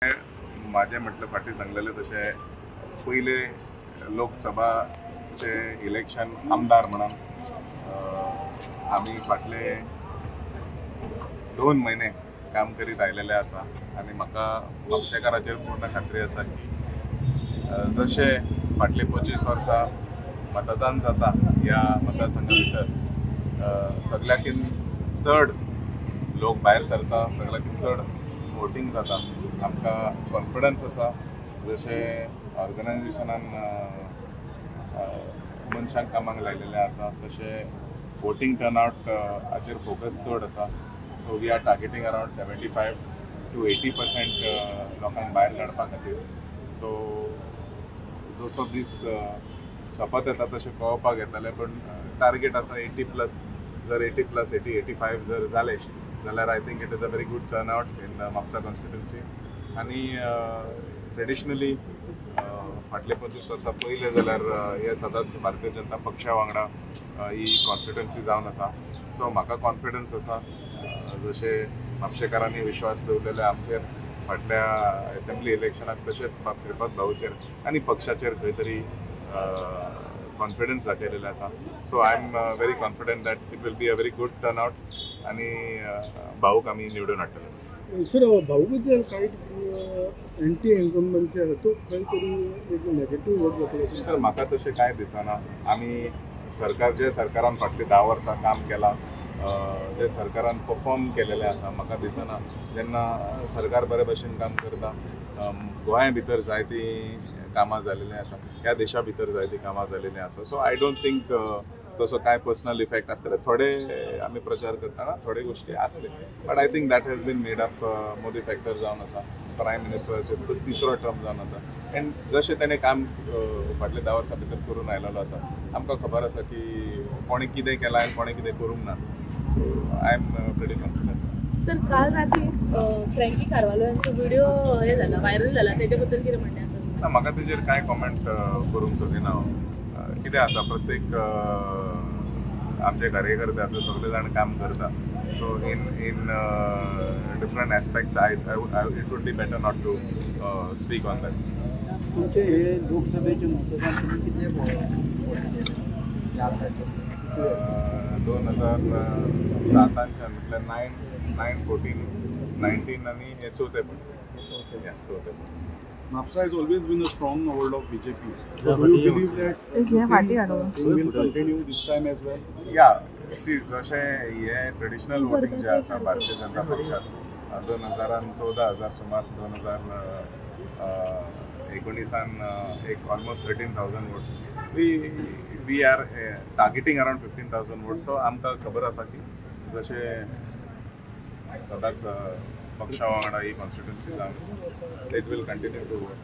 माझे म्हटलं फाटी सांगलेले तसे पहिले लोकसभाचे इलेक्शन आमदार म्हणून आम्ही फाटले 2 महिने काम करीत आयलेले आसा आणि म्हाका म्हापशेकाराचेर पूर्ण खात्री आसा की जशे फाटले 25 वर्सां मतदान जाता ह्या मतदारसंघा भितर सगळ्याकीन चड लोक भायर सरता, सगळ्याकीन चड वोटींग जाता. आमकां कॉन्फिडन्स आसा जशे ऑर्गनायझेशनान मनशांक कामाक लायलेले आसा तशे वोटींग टर्नआउट हाचेर फोकस चड आसा. So we are targeting around 75 to 80% लोकांक भायर काडपा खातीर. सो जसो दीस सोंपत येता तशें कळोवपाक येतले, पण टार्गेट आसा 80+. जर 80+, 80-85 जर जाले जाल्यार I think it is a very good turnout in Mapusa constituency. आनी ट्रेडिशनली फाटले 25 वर्सां पयले जाल्यार हे सदांच भारतीय जनता पक्षा वांगडा ही कॉन्स्टिट्युएन्सी जावन आसा. सो म्हाका कॉन्फिडन्स आसा जशे म्हापशेकारांनी विश्वास दवरलेले आमचेर फाटल्या असेंब्ली इलेक्शनाक तशेंच श्रीपाद भाऊचेर आनी पक्षाचेर खंय तरी कॉन्फिडन्स दाखयलेले आसा. So I am very confident that it will be a very good turnout आनी भाऊक आमी निवडून हाडटले. सर, भाऊ बद्दल काही एंटी इन्कम्बन्सी आसा तो खंय तरी एक नेगेटीव वोट जातलो. तर म्हाका तशें कांय दिसना. आमी जे सरकारान फाटलीं 10 वर्सां काम केलां, जे सरकारान परफॉर्म केलेलें आसा, म्हाका दिसना जेन्ना सरकार बरे भशेन काम करता गोंया भितर जायतीं कामां जालेलीं आसा, ह्या देशा भितर जायतीं कामां जालेलीं आसा. सो आय डोंट थिंक तसो काय पर्सनल इफेक्ट आसतले. थोडे आमी प्रचार करतना थोडे गोश्टी आसले, but I think that has been made up. Modi factor जावन आसा, प्रायम मिनिस्टराचो तिसरो टर्म जावन आसा, एंड जशें तेणें काम फाटले 10 वर्सां भितर करून आयलेलो आसा. आमकां खबर आसा की कोणें कितें केलां आनी कोणें कितें करूंक ना. So I am pretty confident. Sir, काल रात्री फ्रँकी कारवालो यांचो व्हिडिओ हे जाला, व्हायरल जाला, तेच्या बद्दल कितें म्हणणें आसा? ना, म्हाका तेजेर कांय कॉमेंट करूंक सोदिना हांव. कितें आसा, प्रत्येक आमचे कार्यकर्ते आतां सगळे जाण काम करता. So in different aspects it would be better not to speak on that. तुमचे हे लोकसभेचे मतदान तुम्ही कितले 2007च्यान म्हटल्यार 9, 14, 19 आनी हे चवथे पण. Mapsa has always been a stronghold of BJP. So do you believe that the same will continue this time as well? या सी जशें हे ट्रेडिशनल वोटींग जे आसा भारतीय जनता पक्षात 2014 सुमार 2019 एक almost 13,000 votes. We are targeting around 15,000 votes. So आमकां खबर आसा की जशें सदांच पक्षा वांगडा ही कॉन्स्टिट्युएन्सी जावन आसा, it will continue to work.